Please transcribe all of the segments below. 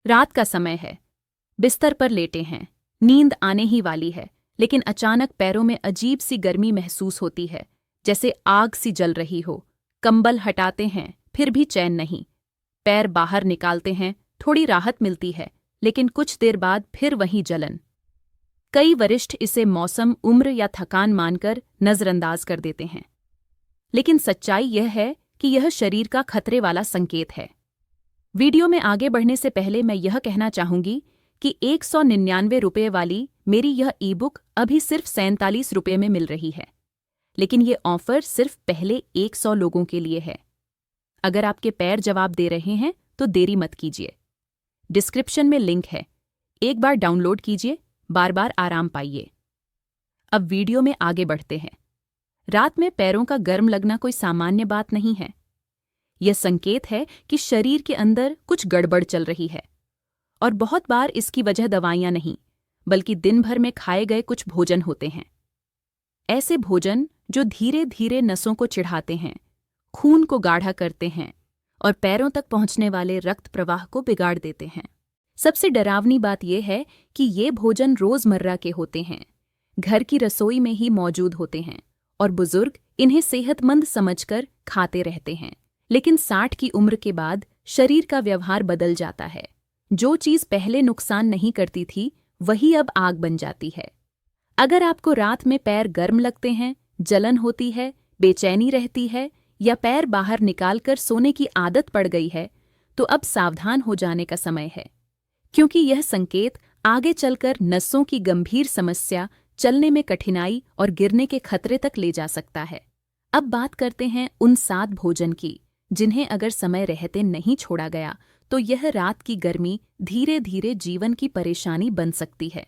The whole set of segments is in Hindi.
रात का समय है। बिस्तर पर लेटे हैं। नींद आने ही वाली है, लेकिन अचानक पैरों में अजीब सी गर्मी महसूस होती है, जैसे आग सी जल रही हो। कंबल हटाते हैं, फिर भी चैन नहीं। पैर बाहर निकालते हैं, थोड़ी राहत मिलती है, लेकिन कुछ देर बाद फिर वही जलन। कई वरिष्ठ इसे मौसम, उम्र या थकान मानकर नजरअंदाज कर देते हैं, लेकिन सच्चाई यह है कि यह शरीर का खतरे वाला संकेत है। वीडियो में आगे बढ़ने से पहले मैं यह कहना चाहूंगी कि 199 रुपये वाली मेरी यह ई बुक अभी सिर्फ 47 रुपये में मिल रही है, लेकिन ये ऑफर सिर्फ पहले 100 लोगों के लिए है। अगर आपके पैर जवाब दे रहे हैं तो देरी मत कीजिए। डिस्क्रिप्शन में लिंक है, एक बार डाउनलोड कीजिए, बार बार आराम पाइए। अब वीडियो में आगे बढ़ते हैं। रात में पैरों का गर्म लगना कोई सामान्य बात नहीं है। यह संकेत है कि शरीर के अंदर कुछ गड़बड़ चल रही है, और बहुत बार इसकी वजह दवाइयां नहीं, बल्कि दिन भर में खाए गए कुछ भोजन होते हैं। ऐसे भोजन जो धीरे धीरे नसों को चिढ़ाते हैं, खून को गाढ़ा करते हैं और पैरों तक पहुंचने वाले रक्त प्रवाह को बिगाड़ देते हैं। सबसे डरावनी बात यह है कि ये भोजन रोजमर्रा के होते हैं, घर की रसोई में ही मौजूद होते हैं, और बुजुर्ग इन्हें सेहतमंद समझकर खाते रहते हैं। लेकिन 60 की उम्र के बाद शरीर का व्यवहार बदल जाता है। जो चीज पहले नुकसान नहीं करती थी, वही अब आग बन जाती है। अगर आपको रात में पैर गर्म लगते हैं, जलन होती है, बेचैनी रहती है, या पैर बाहर निकालकर सोने की आदत पड़ गई है, तो अब सावधान हो जाने का समय है, क्योंकि यह संकेत आगे चलकर नसों की गंभीर समस्या, चलने में कठिनाई और गिरने के खतरे तक ले जा सकता है। अब बात करते हैं उन 7 भोजन की, जिन्हें अगर समय रहते नहीं छोड़ा गया तो यह रात की गर्मी धीरे धीरे जीवन की परेशानी बन सकती है।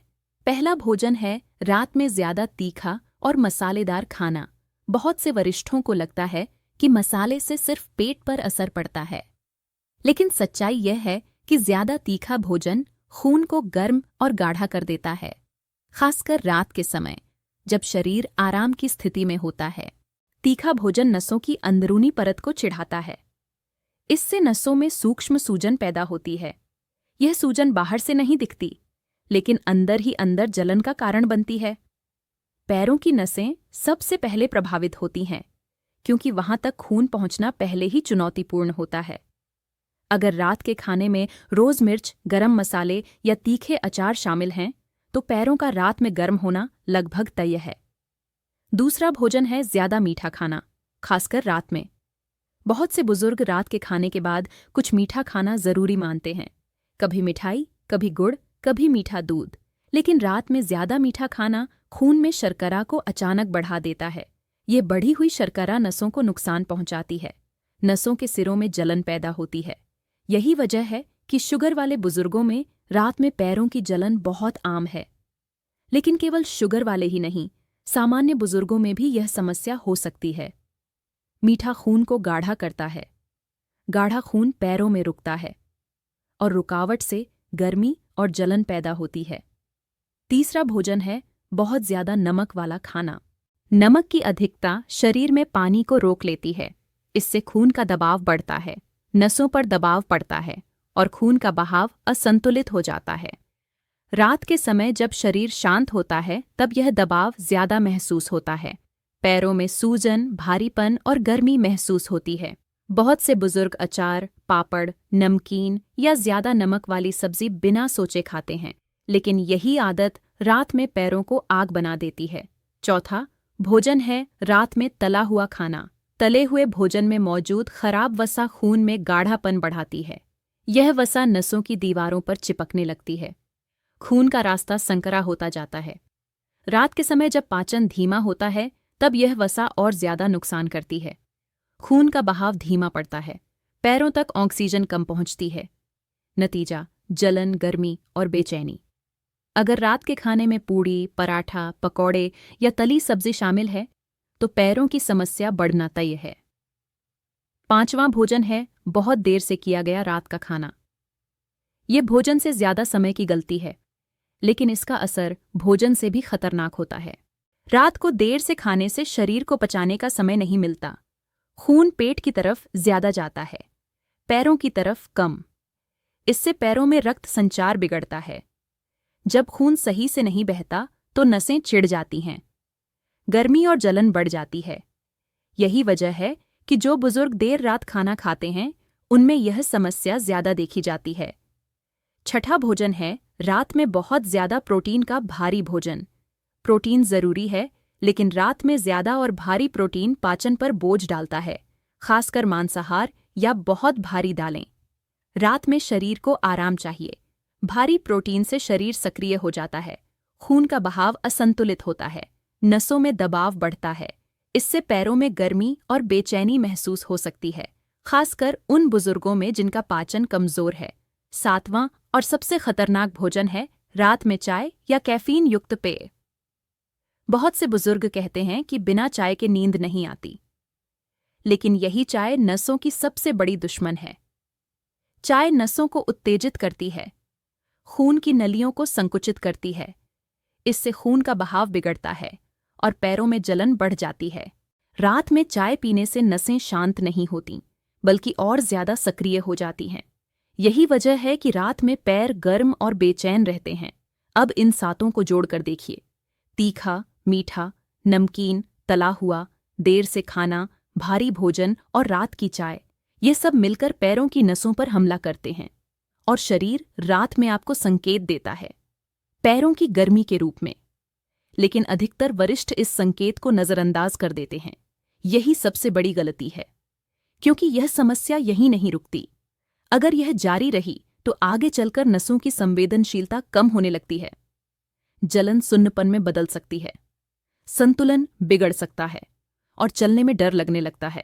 पहला भोजन है रात में ज्यादा तीखा और मसालेदार खाना। बहुत से वरिष्ठों को लगता है कि मसाले से सिर्फ पेट पर असर पड़ता है, लेकिन सच्चाई यह है कि ज्यादा तीखा भोजन खून को गर्म और गाढ़ा कर देता है, खासकर रात के समय जब शरीर आराम की स्थिति में होता है। तीखा भोजन नसों की अंदरूनी परत को चिढ़ाता है। इससे नसों में सूक्ष्म सूजन पैदा होती है। यह सूजन बाहर से नहीं दिखती, लेकिन अंदर ही अंदर जलन का कारण बनती है। पैरों की नसें सबसे पहले प्रभावित होती हैं, क्योंकि वहां तक खून पहुंचना पहले ही चुनौतीपूर्ण होता है। अगर रात के खाने में रोज मिर्च, गरम मसाले या तीखे अचार शामिल हैं, तो पैरों का रात में गर्म होना लगभग तय है। दूसरा भोजन है ज्यादा मीठा खाना, खासकर रात में। बहुत से बुजुर्ग रात के खाने के बाद कुछ मीठा खाना जरूरी मानते हैं, कभी मिठाई, कभी गुड़, कभी मीठा दूध। लेकिन रात में ज्यादा मीठा खाना खून में शर्करा को अचानक बढ़ा देता है। ये बढ़ी हुई शर्करा नसों को नुकसान पहुंचाती है। नसों के सिरों में जलन पैदा होती है। यही वजह है कि शुगर वाले बुजुर्गों में रात में पैरों की जलन बहुत आम है। लेकिन केवल शुगर वाले ही नहीं, सामान्य बुजुर्गों में भी यह समस्या हो सकती है। मीठा खून को गाढ़ा करता है। गाढ़ा खून पैरों में रुकता है, और रुकावट से गर्मी और जलन पैदा होती है। तीसरा भोजन है बहुत ज्यादा नमक वाला खाना। नमक की अधिकता शरीर में पानी को रोक लेती है। इससे खून का दबाव बढ़ता है, नसों पर दबाव पड़ता है और खून का बहाव असंतुलित हो जाता है। रात के समय जब शरीर शांत होता है, तब यह दबाव ज्यादा महसूस होता है। पैरों में सूजन, भारीपन और गर्मी महसूस होती है। बहुत से बुजुर्ग अचार, पापड़, नमकीन या ज्यादा नमक वाली सब्जी बिना सोचे खाते हैं, लेकिन यही आदत रात में पैरों को आग बना देती है। चौथा भोजन है रात में तला हुआ खाना। तले हुए भोजन में मौजूद खराब वसा खून में गाढ़ापन बढ़ाती है। यह वसा नसों की दीवारों पर चिपकने लगती है। खून का रास्ता संकरा होता जाता है। रात के समय जब पाचन धीमा होता है, तब यह वसा और ज्यादा नुकसान करती है। खून का बहाव धीमा पड़ता है, पैरों तक ऑक्सीजन कम पहुंचती है। नतीजा जलन, गर्मी और बेचैनी। अगर रात के खाने में पूड़ी, पराठा, पकौड़े या तली सब्जी शामिल है, तो पैरों की समस्या बढ़ना तय है। पांचवां भोजन है बहुत देर से किया गया रात का खाना। यह भोजन से ज्यादा समय की गलती है, लेकिन इसका असर भोजन से भी खतरनाक होता है। रात को देर से खाने से शरीर को पचाने का समय नहीं मिलता। खून पेट की तरफ ज्यादा जाता है, पैरों की तरफ कम। इससे पैरों में रक्त संचार बिगड़ता है। जब खून सही से नहीं बहता तो नसें चिढ़ जाती हैं, गर्मी और जलन बढ़ जाती है। यही वजह है कि जो बुजुर्ग देर रात खाना खाते हैं उनमें यह समस्या ज्यादा देखी जाती है। छठा भोजन है रात में बहुत ज्यादा प्रोटीन का भारी भोजन। प्रोटीन जरूरी है, लेकिन रात में ज्यादा और भारी प्रोटीन पाचन पर बोझ डालता है, खासकर मांसाहार या बहुत भारी दालें। रात में शरीर को आराम चाहिए। भारी प्रोटीन से शरीर सक्रिय हो जाता है, खून का बहाव असंतुलित होता है, नसों में दबाव बढ़ता है। इससे पैरों में गर्मी और बेचैनी महसूस हो सकती है, खासकर उन बुजुर्गों में जिनका पाचन कमजोर है। सातवां और सबसे खतरनाक भोजन है रात में चाय या कैफीन युक्त पेय। बहुत से बुजुर्ग कहते हैं कि बिना चाय के नींद नहीं आती, लेकिन यही चाय नसों की सबसे बड़ी दुश्मन है। चाय नसों को उत्तेजित करती है, खून की नलियों को संकुचित करती है। इससे खून का बहाव बिगड़ता है और पैरों में जलन बढ़ जाती है। रात में चाय पीने से नसें शांत नहीं होती, बल्कि और ज्यादा सक्रिय हो जाती हैं। यही वजह है कि रात में पैर गर्म और बेचैन रहते हैं। अब इन सातों को जोड़कर देखिए। तीखा, मीठा, नमकीन, तला हुआ, देर से खाना, भारी भोजन और रात की चाय, ये सब मिलकर पैरों की नसों पर हमला करते हैं और शरीर रात में आपको संकेत देता है, पैरों की गर्मी के रूप में। लेकिन अधिकतर वरिष्ठ इस संकेत को नजरअंदाज कर देते हैं। यही सबसे बड़ी गलती है, क्योंकि यह समस्या यहीं नहीं रुकती। अगर यह जारी रही तो आगे चलकर नसों की संवेदनशीलता कम होने लगती है, जलन सुन्नपन में बदल सकती है, संतुलन बिगड़ सकता है और चलने में डर लगने लगता है।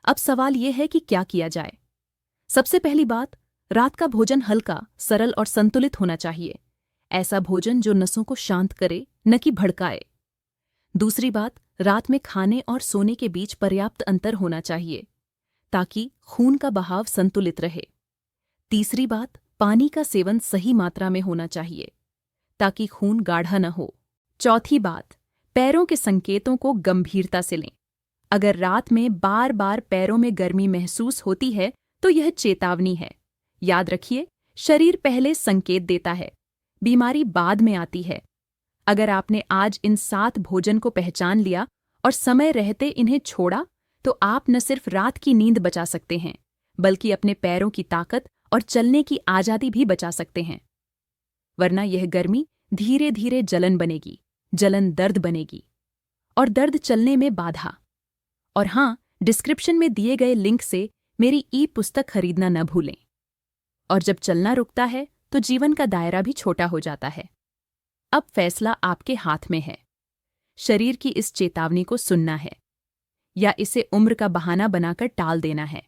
अब सवाल यह है कि क्या किया जाए। सबसे पहली बात, रात का भोजन हल्का, सरल और संतुलित होना चाहिए। ऐसा भोजन जो नसों को शांत करे, न कि भड़काए। दूसरी बात, रात में खाने और सोने के बीच पर्याप्त अंतर होना चाहिए ताकि खून का बहाव संतुलित रहे। तीसरी बात, पानी का सेवन सही मात्रा में होना चाहिए ताकि खून गाढ़ा न हो। चौथी बात, पैरों के संकेतों को गंभीरता से लें। अगर रात में बार बार पैरों में गर्मी महसूस होती है तो यह चेतावनी है। याद रखिए, शरीर पहले संकेत देता है, बीमारी बाद में आती है। अगर आपने आज इन 7 भोजन को पहचान लिया और समय रहते इन्हें छोड़ा, तो आप न सिर्फ रात की नींद बचा सकते हैं, बल्कि अपने पैरों की ताकत और चलने की आजादी भी बचा सकते हैं। वरना यह गर्मी धीरे धीरे जलन बनेगी, जलन दर्द बनेगी और दर्द चलने में बाधा। और हाँ, डिस्क्रिप्शन में दिए गए लिंक से मेरी ई-पुस्तक खरीदना न भूलें। और जब चलना रुकता है तो जीवन का दायरा भी छोटा हो जाता है। अब फैसला आपके हाथ में है। शरीर की इस चेतावनी को सुनना है या इसे उम्र का बहाना बनाकर टाल देना है।